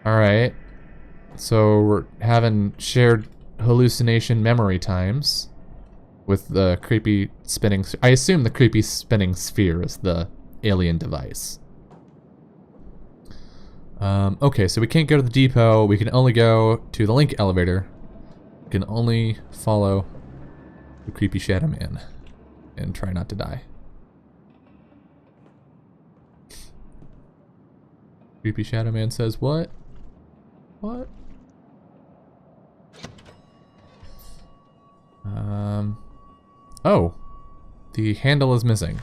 Alright. So we're having shared hallucination memory times with the creepy spinning... I assume the creepy spinning sphere is the alien device. Okay, so we can't go to the depot. We can only go to the link elevator. We can only follow the creepy shadow man and try not to die. Creepy shadow man says, what? What? Oh. The handle is missing.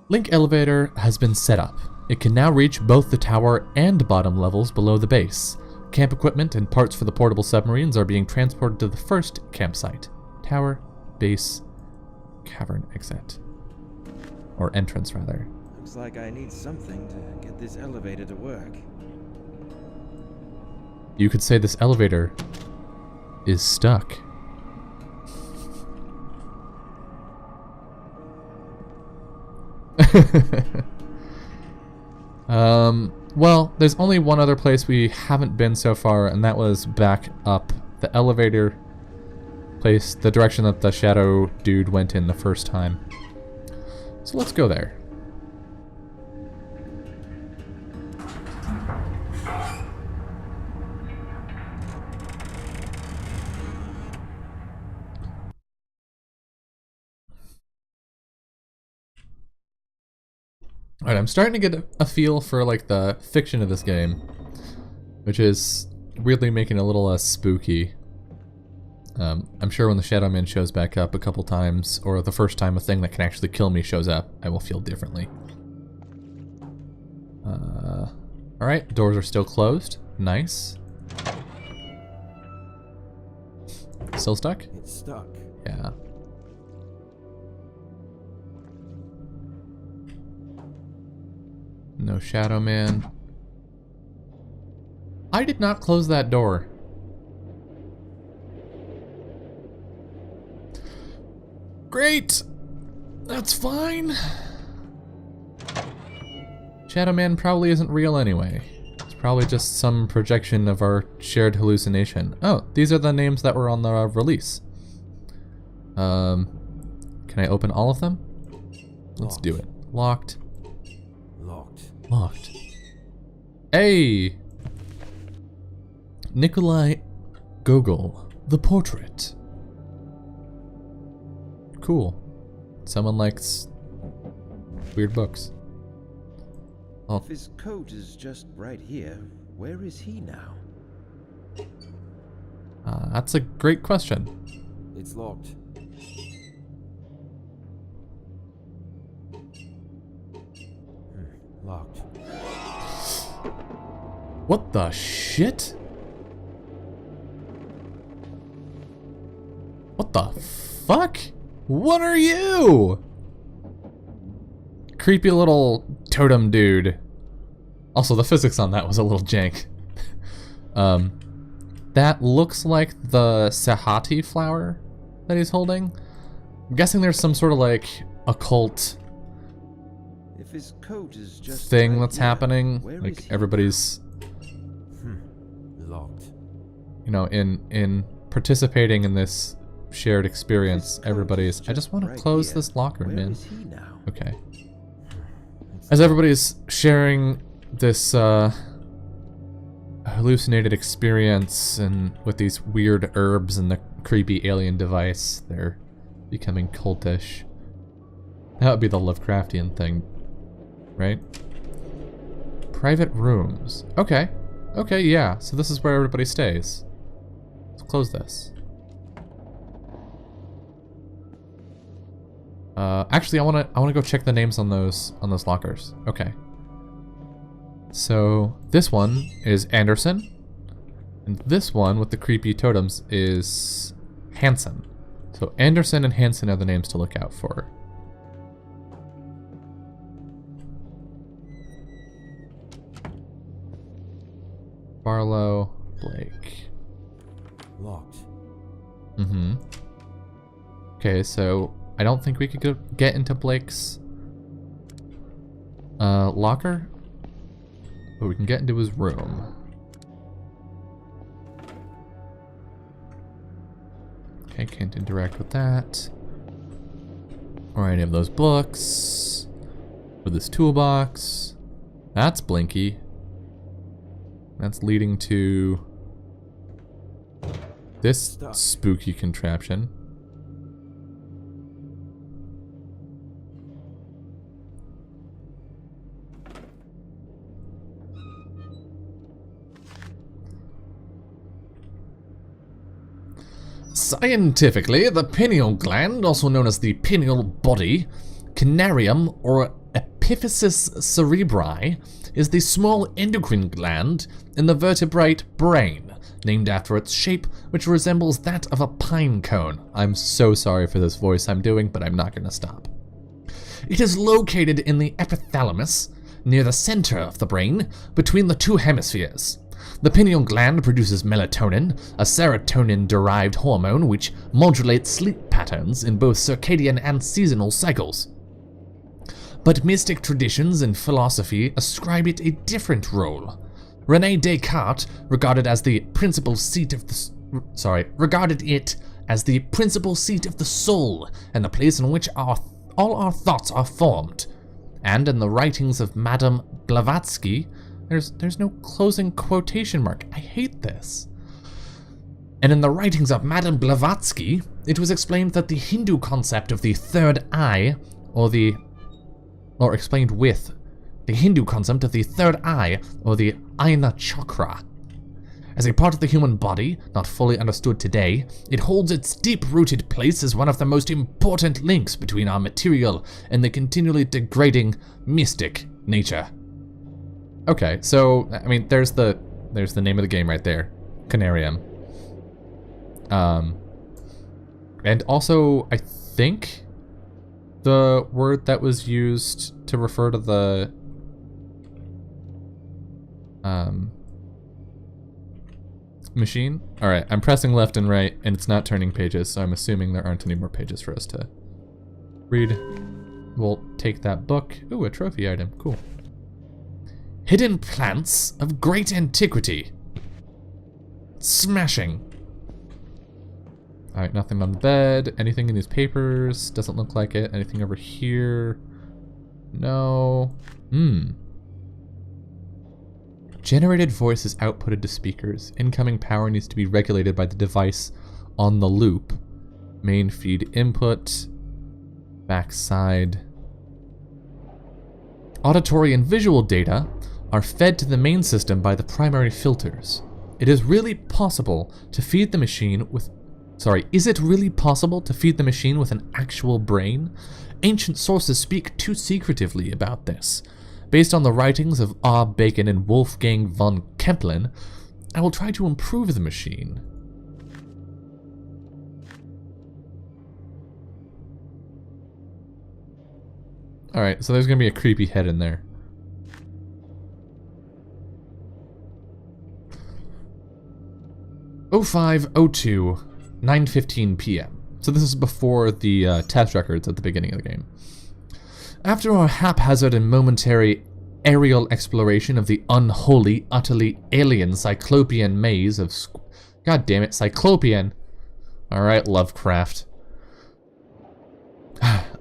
Link elevator has been set up. It can now reach both the tower and bottom levels below the base. Camp equipment and parts for the portable submarines are being transported to the first campsite. Tower, base, cavern exit. Or entrance, rather. Looks like I need something to get this elevator to work. You could say this elevator is stuck. Well, there's only one other place we haven't been so far, and that was back up the elevator place, the direction that the shadow dude went in the first time. So let's go there. Alright, I'm starting to get a feel for like the fiction of this game, which is weirdly making it a little less spooky. I'm sure when the Shadow Man shows back up a couple times, or the first time a thing that can actually kill me shows up, I will feel differently. Alright, doors are still closed. Nice. Still stuck? It's stuck. Yeah. No Shadow Man. I did not close that door. Great! That's fine. Shadow Man probably isn't real anyway. It's probably just some projection of our shared hallucination. Oh, these are the names that were on the release. Can I open all of them? Let's do it. Locked. Locked. Hey! Nikolai Gogol, the portrait. Cool. Someone likes weird books. Oh. If his coat is just right here, where is he now? That's a great question. It's locked. Locked. What the shit? What the fuck? What are you? Creepy little totem dude. Also, the physics on that was a little jank. That looks like the Sahati flower that he's holding. I'm guessing there's some sort of like occult If his coat is just thing right that's here, happening. where Like is he everybody's, locked. you know, in participating in this shared experience. Everybody's. I just want to close this locker, Where man. is he now? Okay. As everybody's sharing this hallucinated experience and with these weird herbs and the creepy alien device, they're becoming cultish. That would be the Lovecraftian thing, right? Private rooms. Okay. Okay, yeah. So this is where everybody stays. Let's close this. Actually, I wanna go check the names on those lockers. Okay. So this one is Anderson, and this one with the creepy totems is Hansen. So Anderson and Hansen are the names to look out for. Barlow, Blake. Locked. Mm-hmm. Okay, so I don't think we could get into Blake's locker. but we can get into his room. Okay, can't interact with that. Or any of those books. Or this toolbox. That's blinky. That's leading to this spooky contraption. Scientifically, the pineal gland, also known as the pineal body, Conarium or epiphysis cerebri, is the small endocrine gland in the vertebrate brain, named after its shape, which resembles that of a pine cone. I'm so sorry for this voice I'm doing, but I'm not going to stop. It is located in the epithalamus, near the center of the brain, between the two hemispheres. The pineal gland produces melatonin, a serotonin-derived hormone which modulates sleep patterns in both circadian and seasonal cycles. But mystic traditions and philosophy ascribe it a different role. René Descartes regarded it as the principal seat of the soul and the place in which all our thoughts are formed. And in the writings of Madame Blavatsky, there's no closing quotation mark. I hate this. And in the writings of Madame Blavatsky, it was explained that the Hindu concept of the third eye, or explained with the Hindu concept of the third eye, or the Ajna chakra. As a part of the human body, not fully understood today, it holds its deep-rooted place as one of the most important links between our material and the continually degrading mystic nature. Okay, so, I mean, there's the name of the game right there. Conarium. And also, I think the word that was used to refer to the machine. Alright, I'm pressing left and right, and it's not turning pages, so I'm assuming there aren't any more pages for us to read. We'll take that book. Ooh, a trophy item. Cool. Hidden plants of great antiquity. Smashing. Alright, nothing on the bed. Anything in these papers? Doesn't look like it. Anything over here? No. Generated voice is outputted to speakers. Incoming power needs to be regulated by the device on the loop. Main feed input. Backside. Auditory and visual data are fed to the main system by the primary filters. It is really possible to feed the machine with... Is it really possible to feed the machine with an actual brain? Ancient sources speak too secretively about this. Based on the writings of R. Bacon and Wolfgang von Kempelen, I will try to improve the machine. Alright, so there's gonna be a creepy head in there. (05:02) 9:15 p.m. So this is before the test records at the beginning of the game. After our haphazard and momentary aerial exploration of the unholy, utterly alien Cyclopean maze of... God damn it, Cyclopean! Alright, Lovecraft.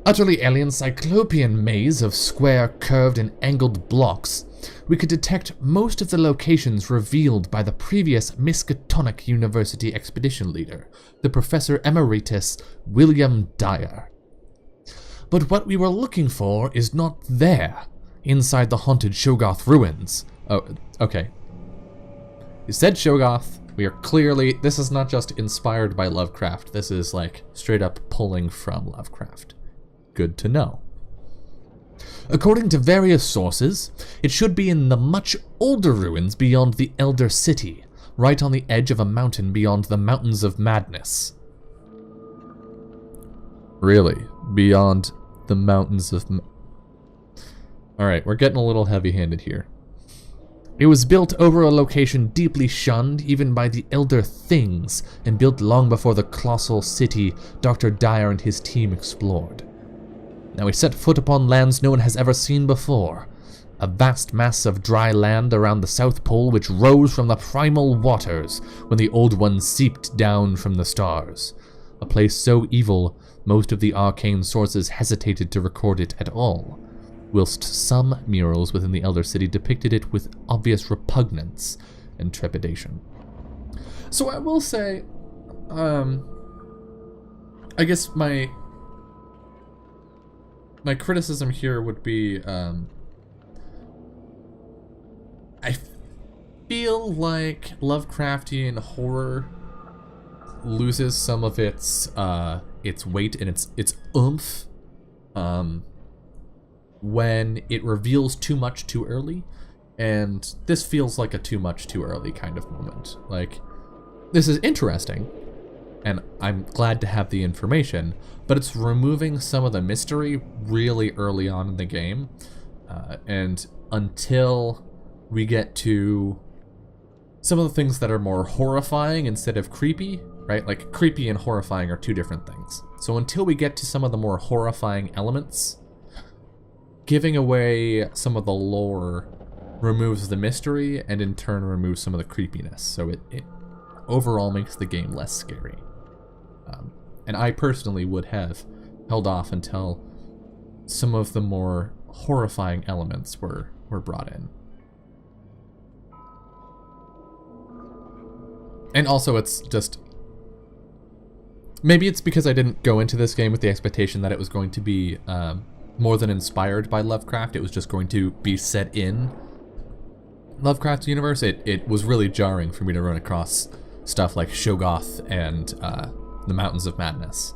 Utterly alien Cyclopean maze of square, curved, and angled blocks, we could detect most of the locations revealed by the previous Miskatonic University expedition leader, the Professor Emeritus William Dyer. But what we were looking for is not there, inside the haunted Shoggoth ruins. Oh, okay. You said Shoggoth. We are clearly... This is not just inspired by Lovecraft. This is, like, straight up pulling from Lovecraft. Good to know. According to various sources, it should be in the much older ruins beyond the Elder City, right on the edge of a mountain beyond the Mountains of Madness. Really? Beyond the Mountains of... Alright, we're getting a little heavy-handed here. It was built over a location deeply shunned even by the Elder Things, and built long before the colossal city Dr. Dyer and his team explored. Now we set foot upon lands no one has ever seen before. a vast mass of dry land around the South Pole which rose from the primal waters when the Old Ones seeped down from the stars. A place so evil, most of the arcane sources hesitated to record it at all, whilst some murals within the Elder City depicted it with obvious repugnance and trepidation. So I will say, I guess my criticism here would be, I feel like Lovecraftian horror loses some of its weight and its oomph when it reveals too much too early, and this feels like a too much too early kind of moment. Like, this is interesting, and I'm glad to have the information, but it's removing some of the mystery really early on in the game, and until we get to some of the things that are more horrifying instead of creepy, right? Like, creepy and horrifying are two different things. So until we get to some of the more horrifying elements, giving away some of the lore removes the mystery and in turn removes some of the creepiness. So it overall makes the game less scary. And I personally would have held off until some of the more horrifying elements were brought in. And also it's just, maybe it's because I didn't go into this game with the expectation that it was going to be more than inspired by Lovecraft. It was just going to be set in Lovecraft's universe. It was really jarring for me to run across stuff like Shoggoth and the Mountains of Madness.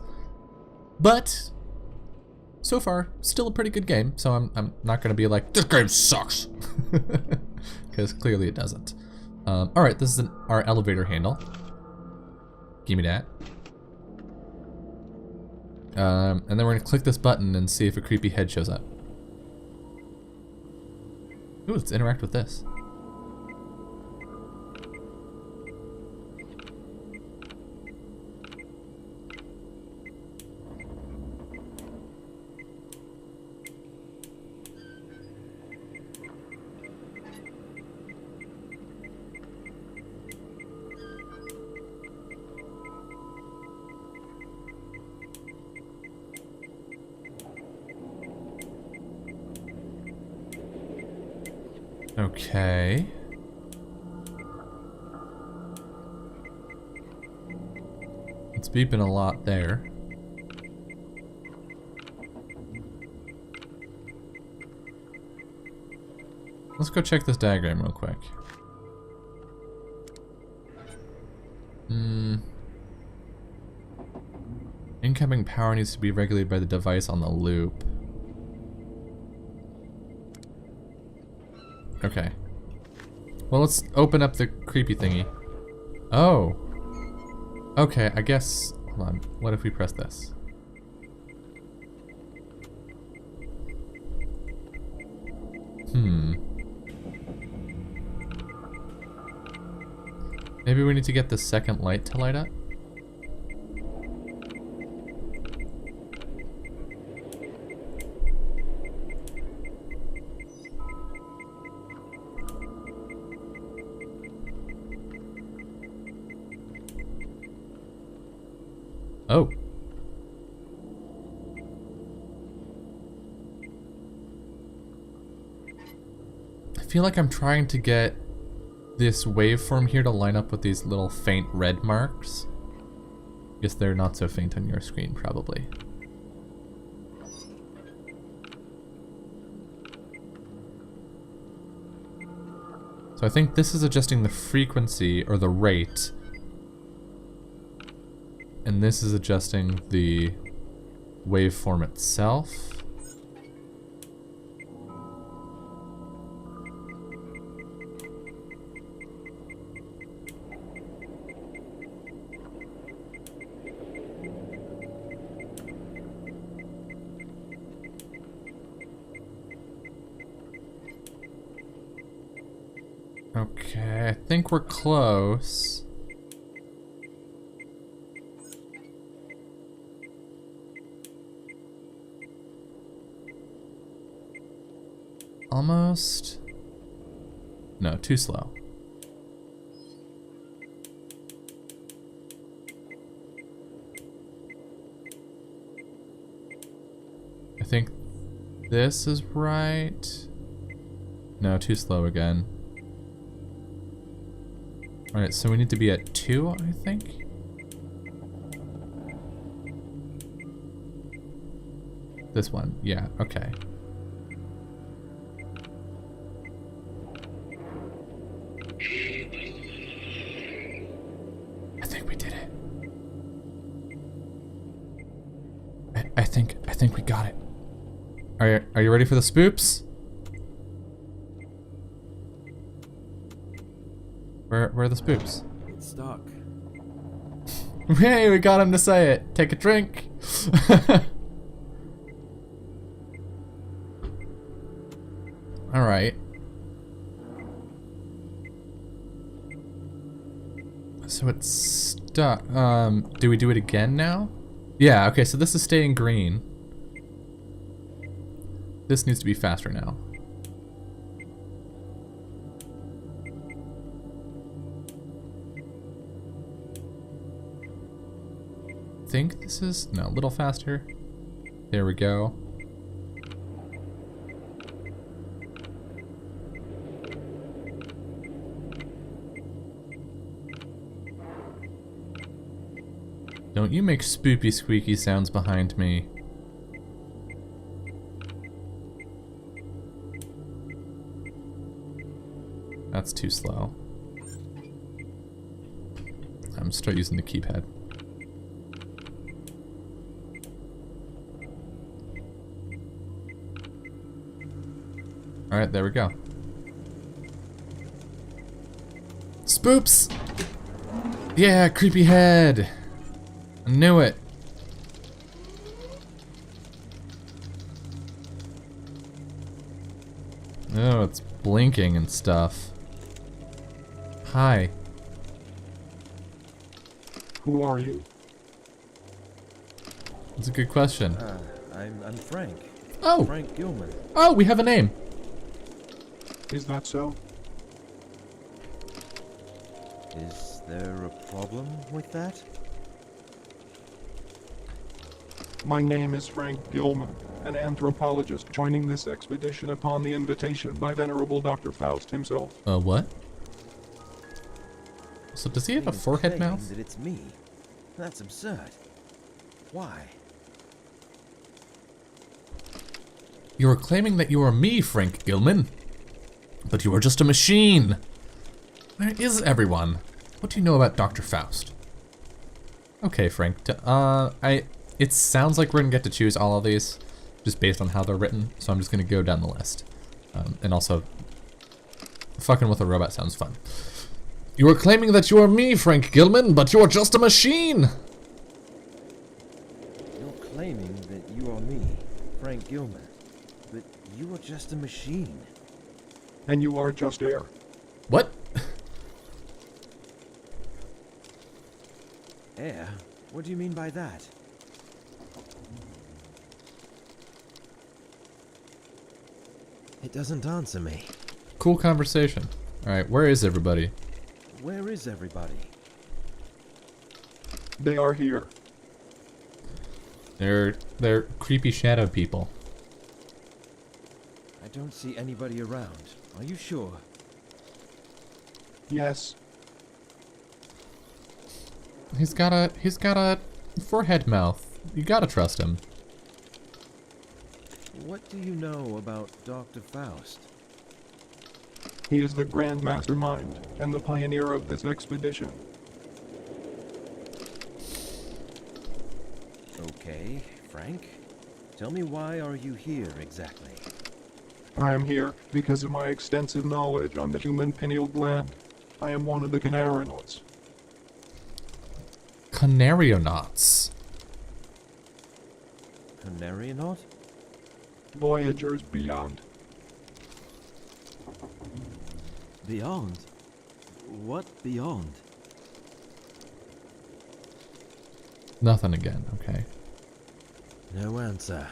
But so far, still a pretty good game, so I'm not going to be like, this game sucks, because clearly it doesn't. Alright, this is our elevator handle. Give me that. And then we're going to click this button and see if a creepy head shows up. Ooh, let's interact with this. Okay. It's beeping a lot there. Let's go check this diagram real quick. Incoming power needs to be regulated by the device on the loop. Okay. Well, let's open up the creepy thingy. Oh. Okay, I guess... Hold on. What if we press this? Maybe we need to get the second light to light up? Oh. I feel like I'm trying to get this waveform here to line up with these little faint red marks. Guess they're not so faint on your screen, probably. So I think this is adjusting the frequency or the rate. And this is adjusting the waveform itself. Okay, I think we're close. almost... No, too slow. I think this is right. No, too slow again. Alright, so we need to be at 2, I think? This one, yeah, okay. I think we did it. I think we got it. Are you ready for the spoops? Where are the spoops? It's stuck. Hey, we got him to say it. Take a drink. All right. So it's stuck. Do we do it again now? Yeah, okay, so this is staying green. This needs to be faster now. I think this is, no, a little faster. There we go. Don't you make spoopy squeaky sounds behind me. That's too slow. I'm gonna start using the keypad. Alright, there we go. Spoops! Yeah, creepy head! I knew it! Oh, it's blinking and stuff. Hi. Who are you? That's a good question. I'm Frank. Oh! Frank Gilman. Oh, we have a name! Is that so? Is there a problem with that? My name is Frank Gilman, an anthropologist joining this expedition upon the invitation by Venerable Dr. Faust himself. What? So does he have a forehead Claiming mouth? that it's me. That's absurd. Why? You are claiming that you are me, Frank Gilman. But you are just a machine. Where is everyone? What do you know about Dr. Faust? Okay, Frank. It sounds like we're gonna get to choose all of these, just based on how they're written. So I'm just gonna go down the list. And also, fucking with a robot sounds fun. You are claiming that you are me, Frank Gilman, but you are just a machine. You're claiming that you are me, Frank Gilman, but you are just a machine. And you are just air. What? Air? What do you mean by that? It doesn't answer me. Cool conversation. All right, where is everybody? Where is everybody? They are here. They're creepy shadow people. I don't see anybody around. Are you sure? Yes. He's got a forehead mouth. You gotta trust him. What do you know about Dr. Faust? He is the grand mastermind and the pioneer of this expedition. Okay, Frank. Tell me, why are you here exactly? I am here because of my extensive knowledge on the human pineal gland. I am one of the Conariums. Conarionauts. Conarionaut? Voyagers beyond. Beyond? What beyond? Nothing again, okay. No answer.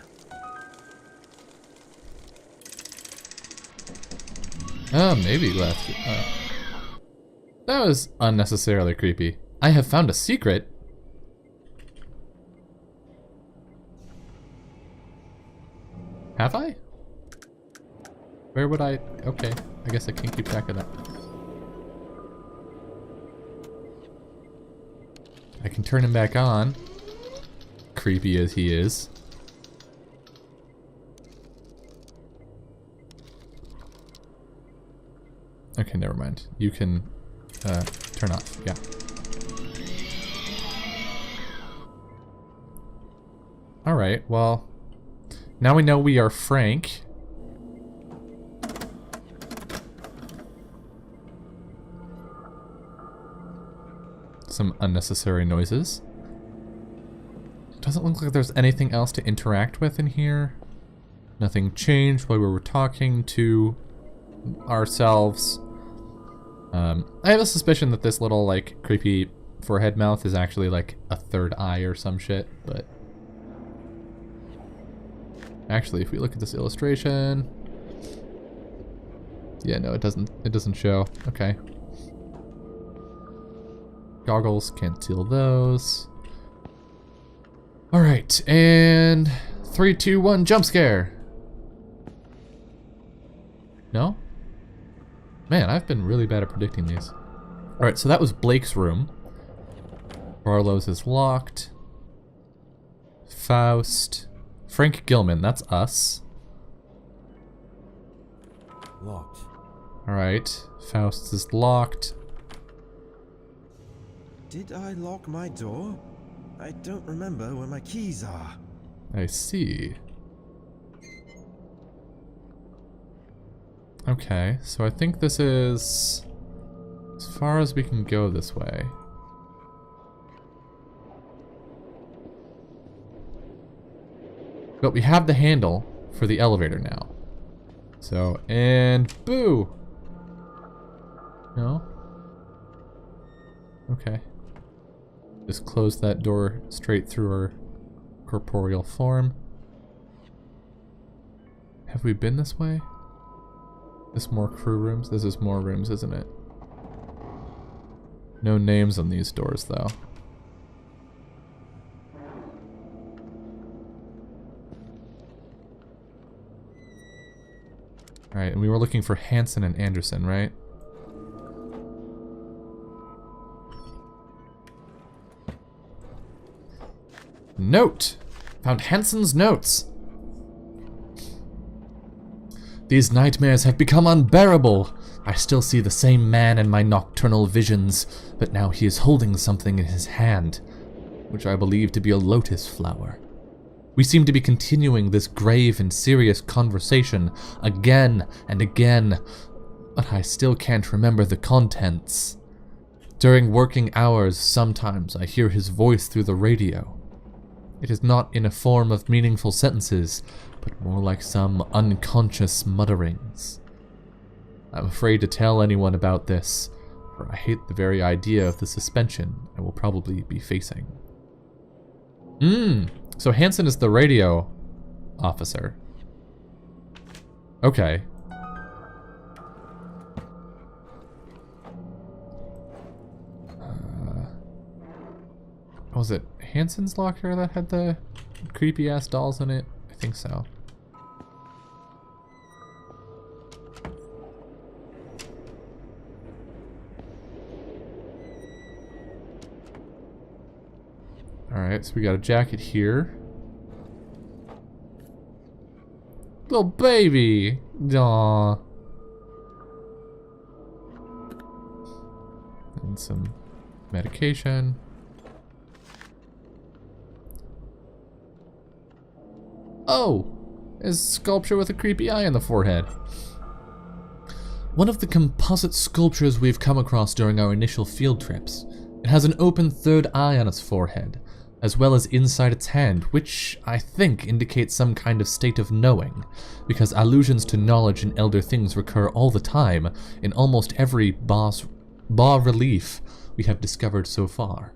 Oh, maybe left. That was unnecessarily creepy. I have found a secret. Have I? Where would I? Okay, I guess I can't keep track of that. I can turn him back on. Creepy as he is. Okay, never mind. You can turn off, yeah. Alright, well, now we know we are Frank. Some unnecessary noises. Doesn't look like there's anything else to interact with in here. Nothing changed while we were talking to ourselves. I have a suspicion that this little, like, creepy forehead mouth is actually, like, a third eye or some shit, but... Actually, if we look at this illustration... Yeah, no, it doesn't show. Okay. Goggles, can't steal those. Alright, and... 3, 2, 1, jump scare! No? Man, I've been really bad at predicting these. Alright, so that was Blake's room. Barlow's is locked. Faust. Frank Gilman, that's us. Locked. Alright, Faust's is locked. Did I lock my door? I don't remember where my keys are. I see. Okay, so I think this is as far as we can go this way. But we have the handle for the elevator now. So, and boo! No? Okay. Just close that door straight through our corporeal form. Have we been this way? This more crew rooms? This is more rooms, isn't it? No names on these doors, though. Alright, and we were looking for Hansen and Anderson, right? Note! Found Hansen's notes! These nightmares have become unbearable. I still see the same man in my nocturnal visions, but now he is holding something in his hand, which I believe to be a lotus flower. We seem to be continuing this grave and serious conversation again and again, but I still can't remember the contents. During working hours, sometimes I hear his voice through the radio. It is not in a form of meaningful sentences, but more like some unconscious mutterings. I'm afraid to tell anyone about this, for I hate the very idea of the suspension I will probably be facing. So Hansen is the radio officer. Okay. Was it Hansen's locker that had the creepy ass dolls in it? I think so. Alright, so we got a jacket here. Little baby! Aww. And some medication. Oh! It's a sculpture with a creepy eye on the forehead. One of the composite sculptures we've come across during our initial field trips. It has an open third eye on its forehead, as well as inside its hand, which I think indicates some kind of state of knowing, because allusions to knowledge and elder things recur all the time in almost every bas-relief we have discovered so far.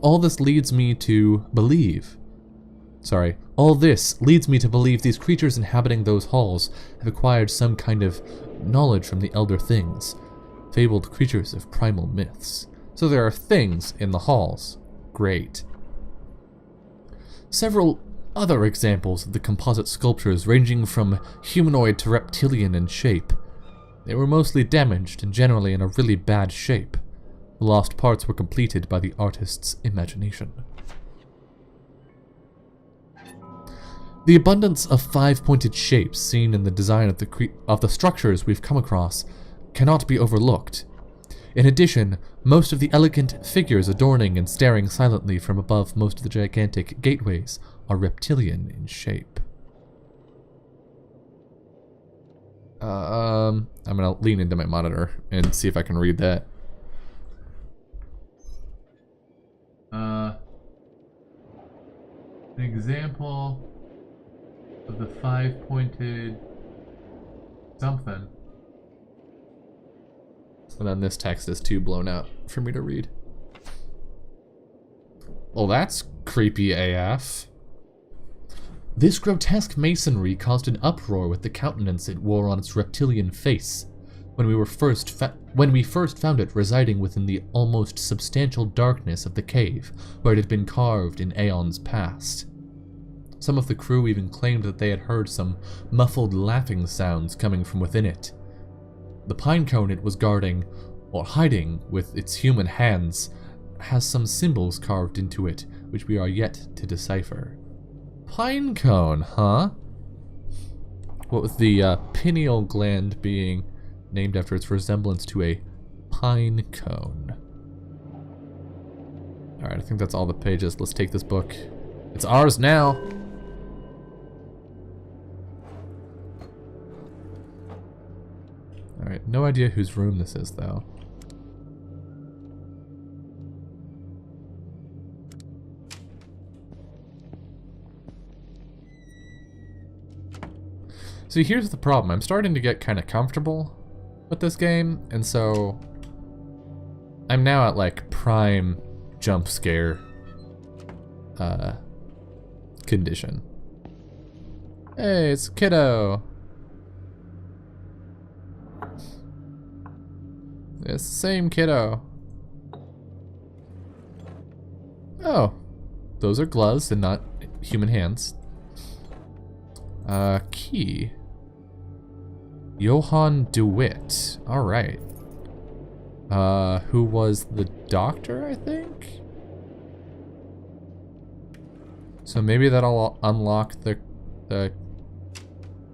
All this leads me to believe All this leads me to believe these creatures inhabiting those halls have acquired some kind of knowledge from the Elder Things, fabled creatures of primal myths. So there are things in the halls. Great. Several other examples of the composite sculptures ranging from humanoid to reptilian in shape. They were mostly damaged and generally in a really bad shape. The lost parts were completed by the artist's imagination. The abundance of five-pointed shapes seen in the design of the structures we've come across cannot be overlooked. In addition, most of the elegant figures adorning and staring silently from above most of the gigantic gateways are reptilian in shape. I'm gonna lean into my monitor and see if I can read that. An example of the five-pointed something. And then this text is too blown out for me to read. Well, that's creepy AF. This grotesque masonry caused an uproar with the countenance it wore on its reptilian face when we first found it residing within the almost substantial darkness of the cave where it had been carved in aeons past. Some of the crew even claimed that they had heard some muffled laughing sounds coming from within it. The pine cone it was guarding, or hiding with its human hands, has some symbols carved into it, which we are yet to decipher. Pine cone, huh? What with the pineal gland being named after its resemblance to a pine cone. Alright, I think that's all the pages. Let's take this book. It's ours now! Alright, no idea whose room this is, though. See, here's the problem. I'm starting to get kind of comfortable with this game, and so I'm now at, like, prime jump scare condition. Hey, it's Kiddo! It's the same Kiddo. Oh, those are gloves and not human hands. Key. Johann DeWitt. Alright. Who was the doctor, I think? So maybe that'll unlock the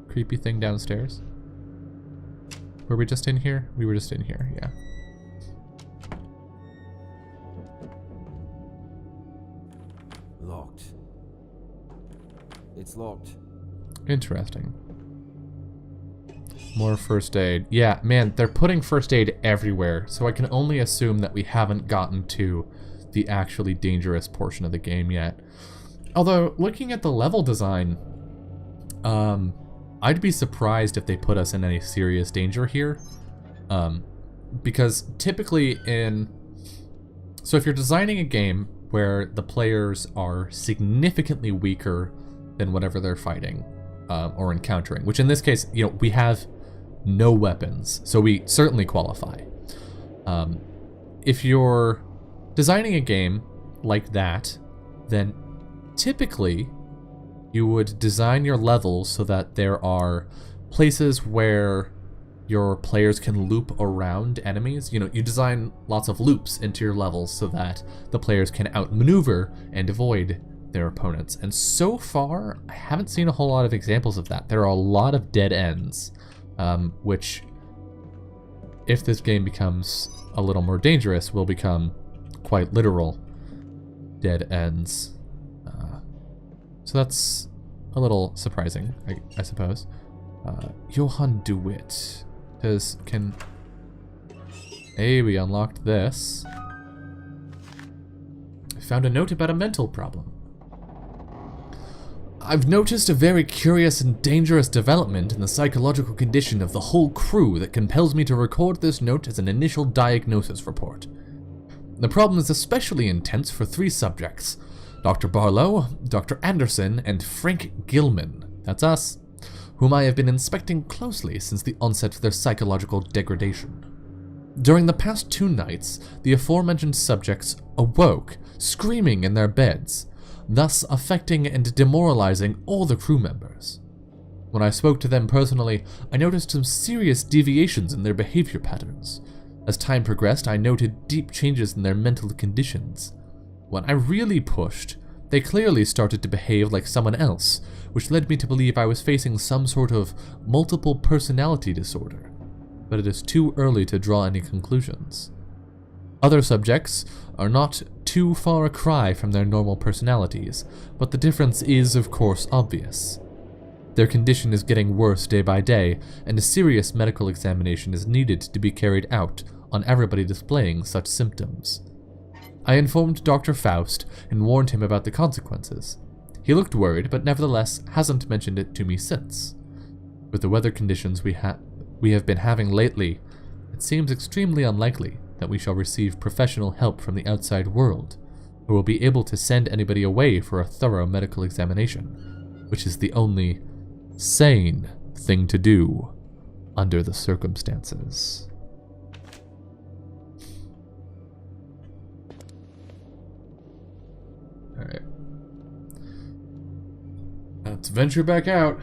creepy thing downstairs. Were we just in here? We were just in here, yeah. Locked. It's locked. Interesting. More first aid. Yeah, man, they're putting first aid everywhere, so I can only assume that we haven't gotten to the actually dangerous portion of the game yet. Although, looking at the level design, I'd be surprised if they put us in any serious danger here. Because typically so if you're designing a game where the players are significantly weaker than whatever they're fighting or encountering, which in this case, you know, we have no weapons, so we certainly qualify. If you're designing a game like that, then typically you would design your levels so that there are places where your players can loop around enemies. You know, you design lots of loops into your levels so that the players can outmaneuver and avoid their opponents. And so far, I haven't seen a whole lot of examples of that. There are a lot of dead ends, which, if this game becomes a little more dangerous, will become quite literal dead ends. So that's a little surprising, I suppose. Johann DeWitt. Hey, we unlocked this. I found a note about a mental problem. I've noticed a very curious and dangerous development in the psychological condition of the whole crew that compels me to record this note as an initial diagnosis report. The problem is especially intense for 3 subjects. Dr. Barlow, Dr. Anderson, and Frank Gilman, that's us, whom I have been inspecting closely since the onset of their psychological degradation. During the past 2 nights, the aforementioned subjects awoke, screaming in their beds, thus affecting and demoralizing all the crew members. When I spoke to them personally, I noticed some serious deviations in their behavior patterns. As time progressed, I noted deep changes in their mental conditions. When I really pushed, they clearly started to behave like someone else, which led me to believe I was facing some sort of multiple personality disorder. But it is too early to draw any conclusions. Other subjects are not too far a cry from their normal personalities, but the difference is, of course, obvious. Their condition is getting worse day by day, and a serious medical examination is needed to be carried out on everybody displaying such symptoms. I informed Dr. Faust and warned him about the consequences. He looked worried, but nevertheless hasn't mentioned it to me since. With the weather conditions we have been having lately, it seems extremely unlikely that we shall receive professional help from the outside world, who will be able to send anybody away for a thorough medical examination, which is the only sane thing to do under the circumstances. Alright. Let's venture back out.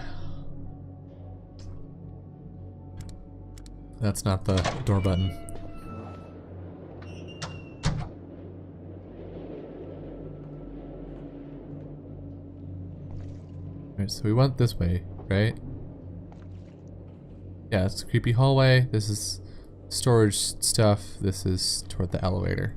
That's not the door button. Alright, so we went this way, right? Yeah, it's a creepy hallway. This is storage stuff. This is toward the elevator.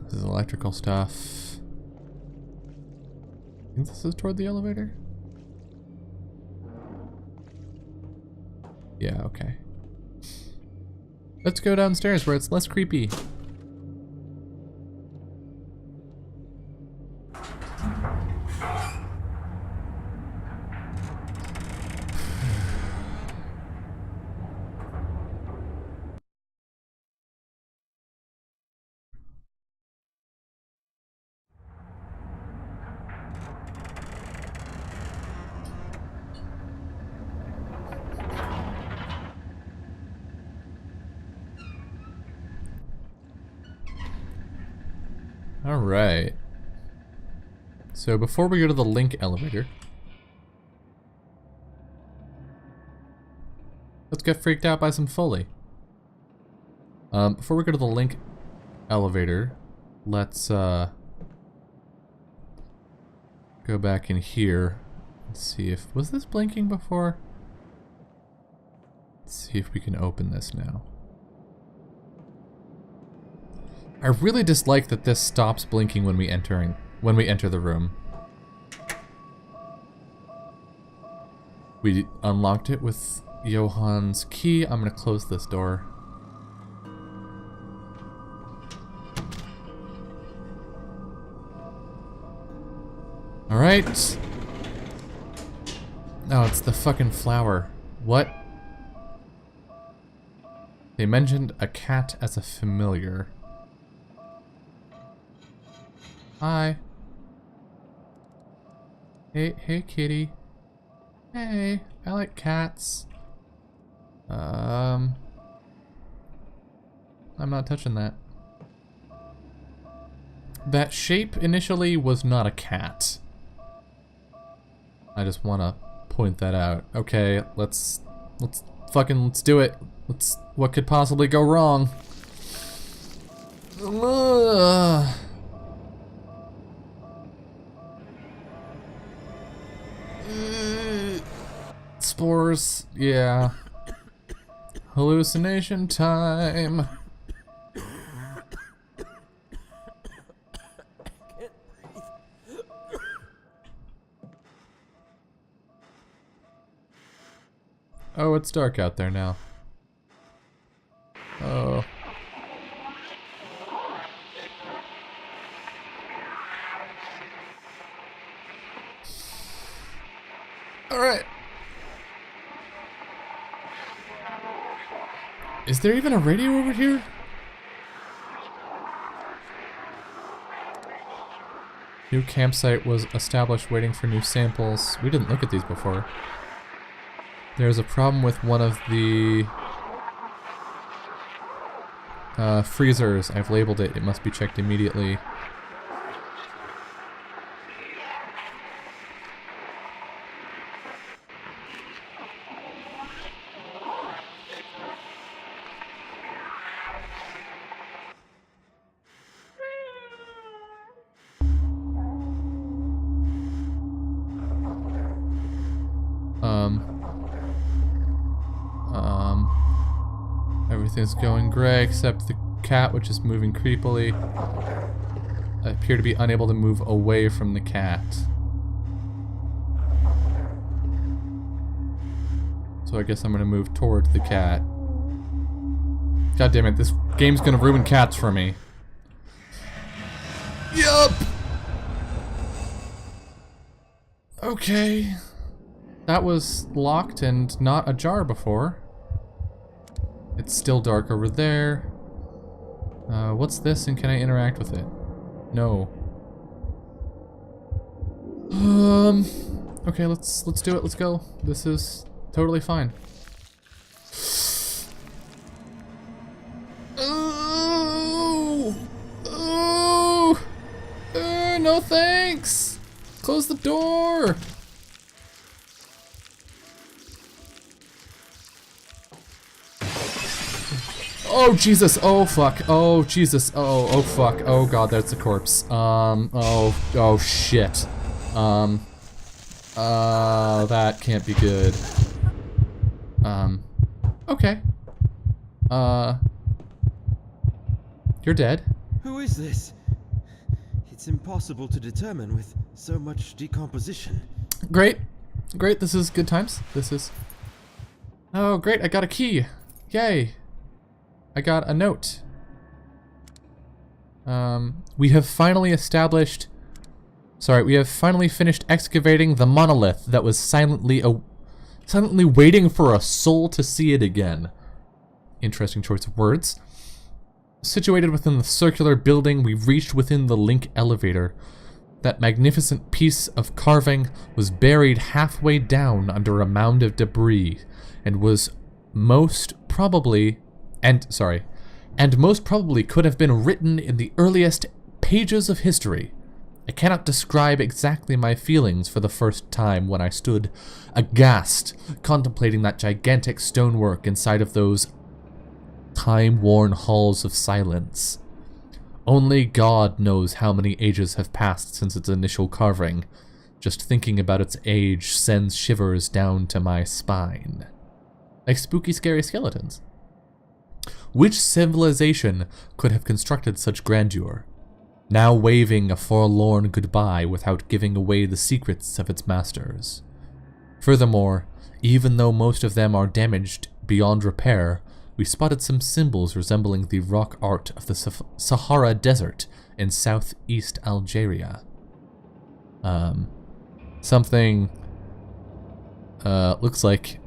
This is electrical stuff. I think this is toward the elevator? Yeah, okay. Let's go downstairs where it's less creepy. Alright. So before we go to the link elevator, let's get freaked out by some Foley. Before we go to the link elevator, let's go back in here and see if... Was this blinking before? Let's see if we can open this now. I really dislike that this stops blinking when we enter the room. We unlocked it with Johann's key. I'm gonna close this door. Alright. Oh, it's the fucking flower. What? They mentioned a cat as a familiar. Hi. Hey kitty. Hey, I like cats. I'm not touching that. That shape initially was not a cat. I just wanna point that out. Okay, let's do it. What could possibly go wrong? Spores, yeah. Hallucination time. Oh, it's dark out there now. Oh. Is there even a radio over here? New campsite was established waiting for new samples. We didn't look at these before. There's a problem with one of the freezers. I've labeled it. It must be checked immediately. Everything's going gray except the cat, which is moving creepily. I appear to be unable to move away from the cat. So I guess I'm gonna move towards the cat. God damn it, this game's gonna ruin cats for me. Yup! Okay. That was locked and not ajar before. It's still dark over there. What's this and can I interact with it? No. Okay, let's do it. Let's go. This is totally fine. Oh! Oh! No thanks! Close the door! Oh Jesus! Oh fuck! Oh Jesus! Oh fuck! Oh god, that's a corpse. Oh shit. That can't be good. Okay. You're dead. Who is this? It's impossible to determine with so much decomposition. Great. Great, this is good times. This is... Oh great, I got a key. Yay. I got a note. We have finally established... Sorry, we have finally finished excavating the monolith that was silently waiting for a soul to see it again. Interesting choice of words. Situated within the circular building, we reached within the link elevator. That magnificent piece of carving was buried halfway down under a mound of debris, and was most probably could have been written in the earliest pages of history. I cannot describe exactly my feelings for the first time when I stood aghast, contemplating that gigantic stonework inside of those time-worn halls of silence. Only God knows how many ages have passed since its initial carving. Just thinking about its age sends shivers down to my spine. Like spooky, scary skeletons. Which civilization could have constructed such grandeur, now waving a forlorn goodbye without giving away the secrets of its masters? Furthermore, even though most of them are damaged beyond repair, we spotted some symbols resembling the rock art of the Sahara Desert in southeast Algeria. Something looks like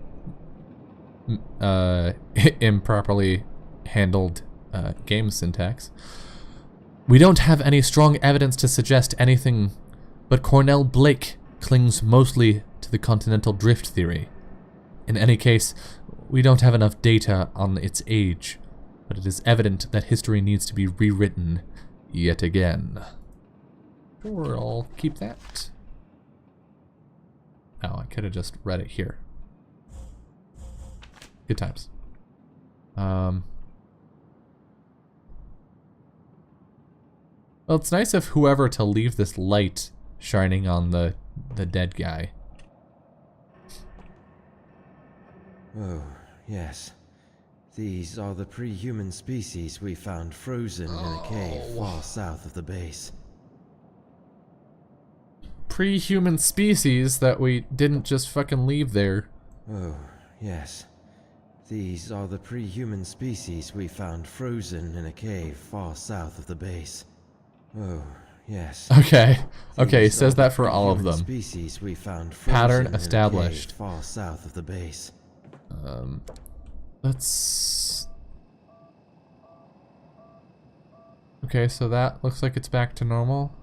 improperly handled game syntax. We don't have any strong evidence to suggest anything, but Cornell Blake clings mostly to the continental drift theory. In any case, we don't have enough data on its age, but it is evident that history needs to be rewritten yet again. Sure, I'll keep that. Oh, I could have just read it here. Good times. Well, it's nice of whoever to leave this light shining on the dead guy. Oh, yes. These are the pre-human species we found frozen in a cave far south of the base. Pre-human species that we didn't just fucking leave there. Oh, yes. These are the pre-human species we found frozen in a cave far south of the base. Oh, yes. Okay. Okay, he says that for all of them. Species we found Pattern established. far south of the base. Let's Okay, so that looks like it's back to normal.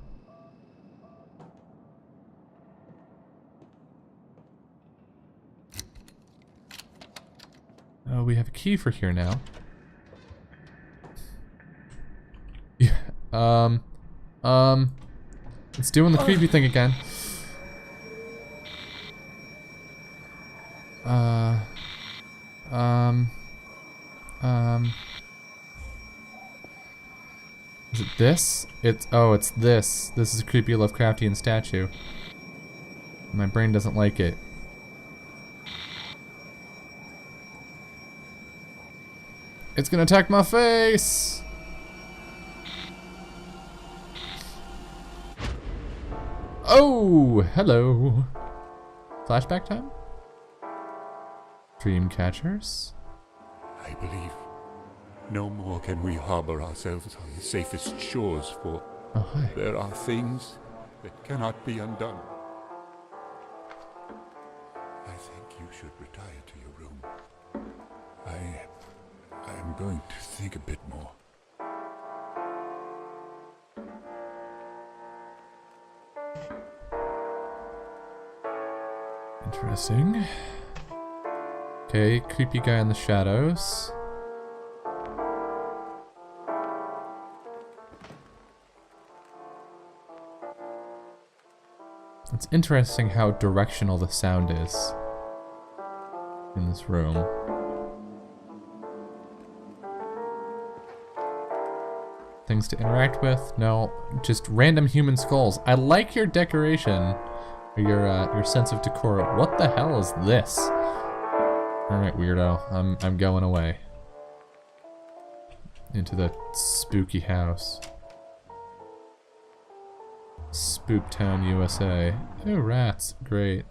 Oh, we have a key for here now. Yeah. It's doing the creepy thing again. Is it this? It's this. This is a creepy Lovecraftian statue. My brain doesn't like it. It's gonna attack my face! Oh, hello. Flashback time? Dream catchers? I believe no more can we harbor ourselves on the safest shores, for Oh, hi. there are things that cannot be undone. I think you should retire to your room. I am going to think a bit more. Interesting. Okay, creepy guy in the shadows. It's interesting how directional the sound is in this room. Things to interact with? No, just random human skulls. I like your decoration, or your sense of decor. What the hell is this? All right, weirdo. I'm going away into the spooky house. Spooktown, USA. Oh, rats. Great.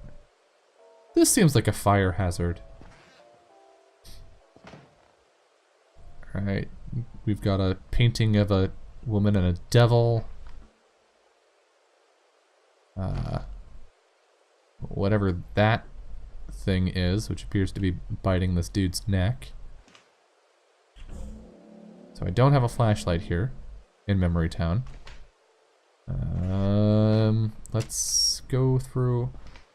This seems like a fire hazard. Alright. We've got a painting of a woman and a devil. Whatever that thing is, which appears to be biting this dude's neck. So I don't have a flashlight here in Memory Town. Let's go through.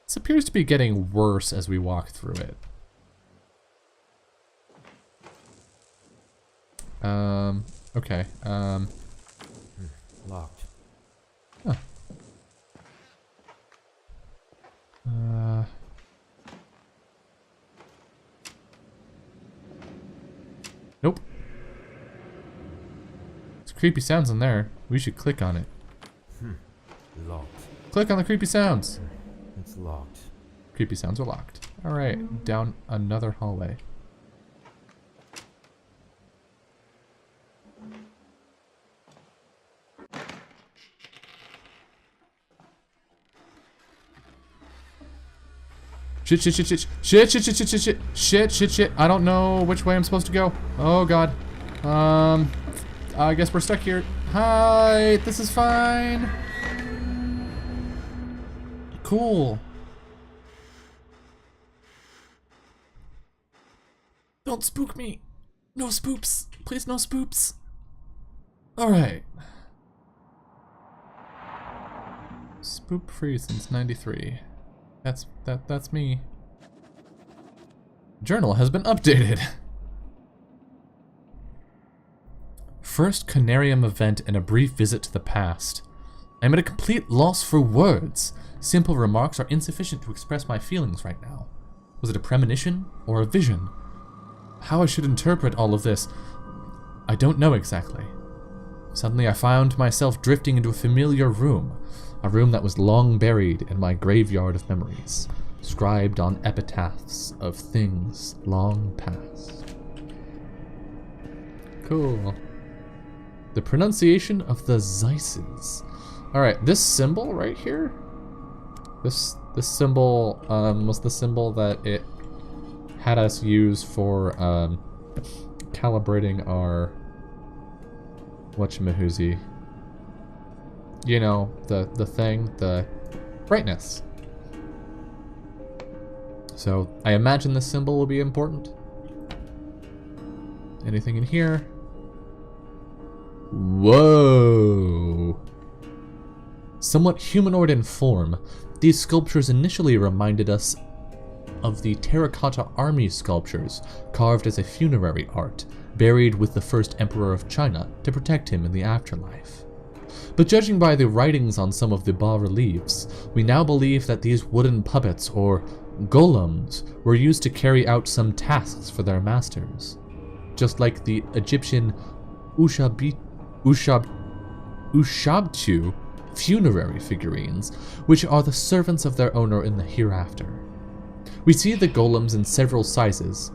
This appears to be getting worse as we walk through it. Okay. Locked. Huh. Nope. There's creepy sounds in there. We should click on it. Locked. Click on the creepy sounds. It's locked. Creepy sounds are locked. Alright, down another hallway. Shit. I don't know which way I'm supposed to go. Oh god. I guess we're stuck here. Hi, this is fine. Cool. Don't spook me. No spoops. Please, no spoops. Alright. Spook free since 93. That's me. Journal has been updated. First Conarium event and a brief visit to the past. I'm at a complete loss for words. Simple remarks are insufficient to express my feelings right now. Was it a premonition or a vision? How I should interpret all of this, I don't know exactly. Suddenly I found myself drifting into a familiar room, a room that was long buried in my graveyard of memories, scribed on epitaphs of things long past. Cool. The pronunciation of the Zeises. Alright, this symbol right here? This symbol was the symbol that it had us use for calibrating our whatchamahoozy. You know, the thing, the brightness. So I imagine this symbol will be important. Anything in here? Whoa! Somewhat humanoid in form, these sculptures initially reminded us of the terracotta army sculptures carved as a funerary art, buried with the first emperor of China to protect him in the afterlife. But judging by the writings on some of the bas-reliefs, we now believe that these wooden puppets, or golems, were used to carry out some tasks for their masters. Just like the Egyptian Ushabtu funerary figurines, which are the servants of their owner in the hereafter. We see the golems in several sizes,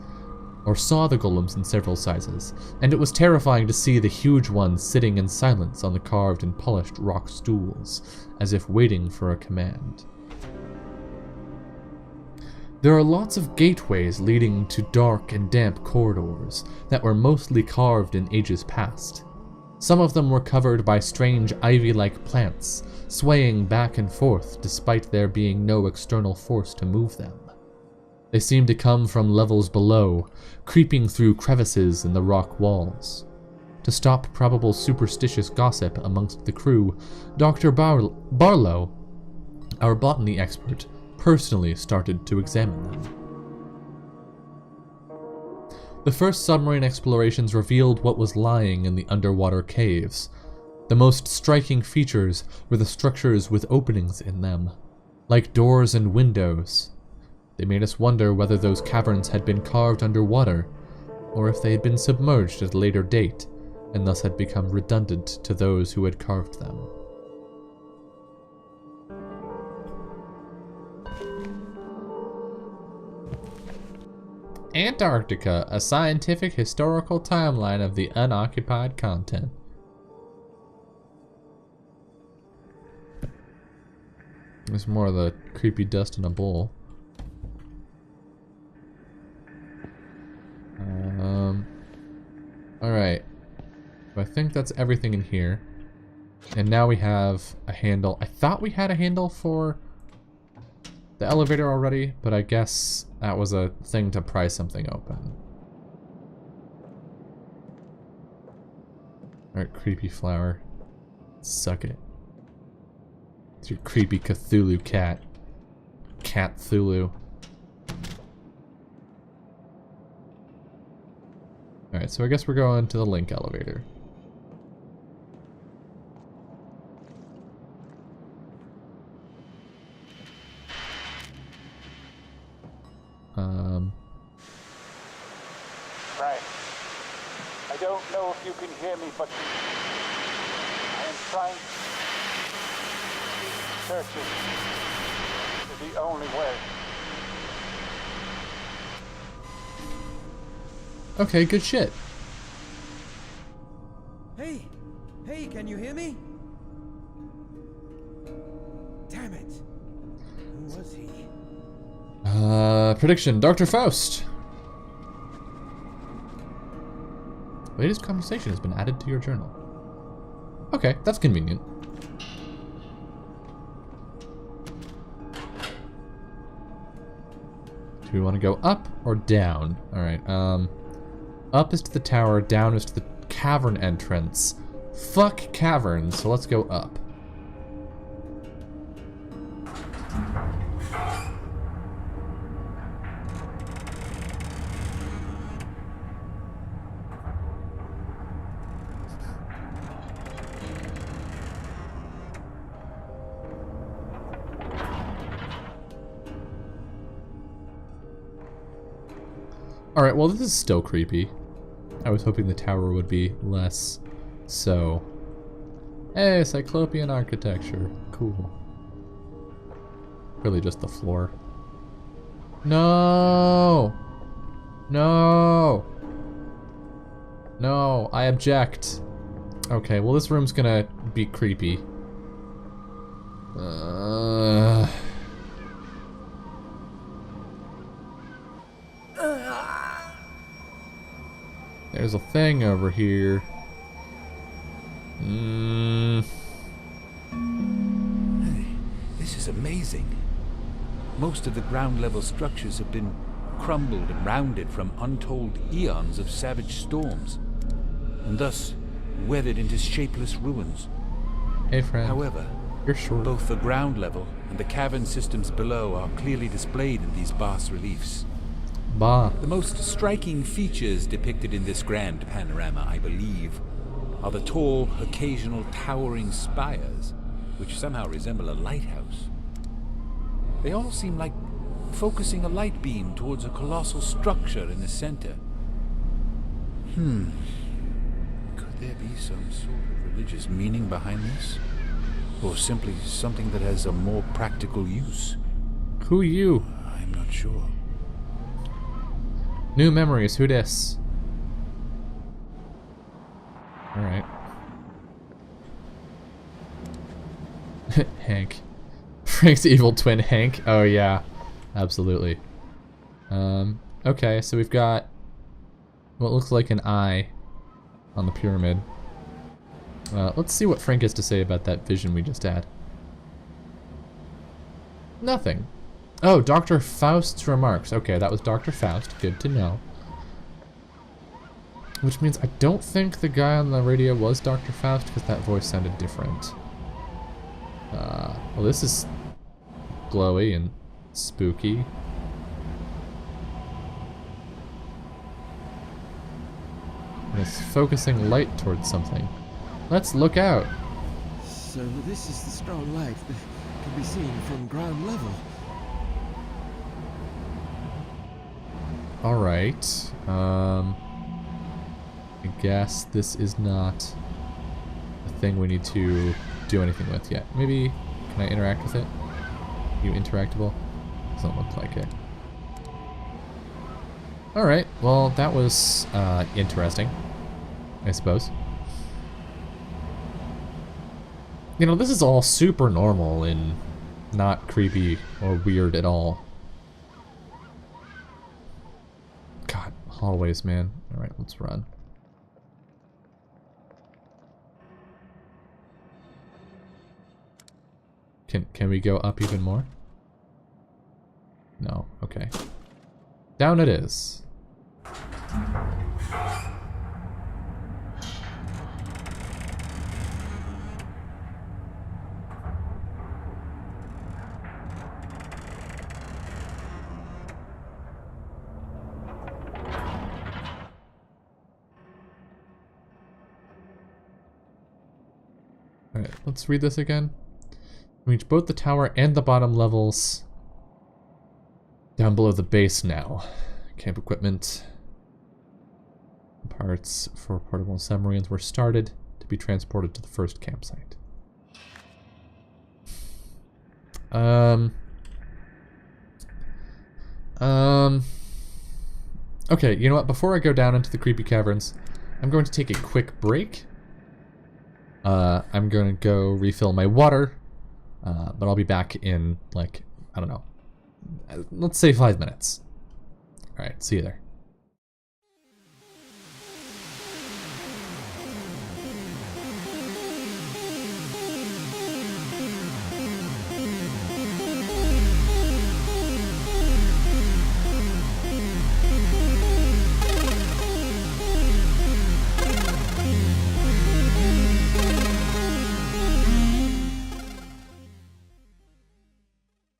or saw the golems in several sizes, and it was terrifying to see the huge ones sitting in silence on the carved and polished rock stools, as if waiting for a command. There are lots of gateways leading to dark and damp corridors that were mostly carved in ages past. Some of them were covered by strange ivy-like plants, swaying back and forth despite there being no external force to move them. They seemed to come from levels below, creeping through crevices in the rock walls. To stop probable superstitious gossip amongst the crew, Dr. Barlow, our botany expert, personally started to examine them. The first submarine explorations revealed what was lying in the underwater caves. The most striking features were the structures with openings in them, like doors and windows. They made us wonder whether those caverns had been carved underwater, or if they had been submerged at a later date, and thus had become redundant to those who had carved them. Antarctica, a scientific historical timeline of the unoccupied continent. There's more of the creepy dust in a bowl. Alright. I think that's everything in here. And now we have a handle. I thought we had a handle for the elevator already, but I guess that was a thing to pry something open. Alright, creepy flower. Suck it. It's your creepy Cthulhu cat. Cat Thulu. Alright, so I guess we're going to the link elevator. Right. I don't know if you can hear me, but I am trying. Searching is the only way. Okay, good shit. Hey! Hey, can you hear me? Damn it! Who was he? Prediction, Dr. Faust. Latest conversation has been added to your journal. Okay, that's convenient. Do we want to go up or down? Alright, up is to the tower, down is to the cavern entrance. Fuck caverns, so let's go up. Alright, well this is still creepy. I was hoping the tower would be less so. Hey, Cyclopean architecture. Cool. Really just the floor. No! No! No, I object. Okay, well this room's gonna be creepy. There's a thing over here. Hey, this is amazing. Most of the ground level structures have been crumbled and rounded from untold eons of savage storms. And thus, weathered into shapeless ruins. Hey, friend. However, You're short. both the ground level and the cavern systems below are clearly displayed in these bas-reliefs. Bah. The most striking features depicted in this grand panorama, I believe, are the tall, occasional towering spires, which somehow resemble a lighthouse. They all seem like focusing a light beam towards a colossal structure in the center. Could there be some sort of religious meaning behind this? Or simply something that has a more practical use? Who you? I'm not sure. New memories. Who dis? Alright. Hank. Frank's evil twin Hank. Oh yeah. Absolutely. Okay, so we've got what looks like an eye on the pyramid. Let's see what Frank has to say about that vision we just had. Nothing. Oh, Dr. Faust's remarks. Okay, that was Dr. Faust. Good to know. Which means I don't think the guy on the radio was Dr. Faust, because that voice sounded different. Well, this is glowy and spooky. And it's focusing light towards something. Let's look out. So this is the strong light that can be seen from ground level. Alright. I guess this is not a thing we need to do anything with yet. Maybe, can I interact with it? You interactable? Doesn't look like it. Alright, well that was interesting, I suppose. You know, this is all super normal and not creepy or weird at all. God, hallways, man. Alright, let's run. Can we go up even more? No, okay. Down it is. Alright, let's read this again. Reach both the tower and the bottom levels. Down below the base now. Camp equipment. Parts for portable submarines were started to be transported to the first campsite. Okay, you know what? Before I go down into the creepy caverns, I'm going to take a quick break. I'm going to go refill my water. But I'll be back in, like, I don't know. Let's say 5 minutes. Alright, see you there.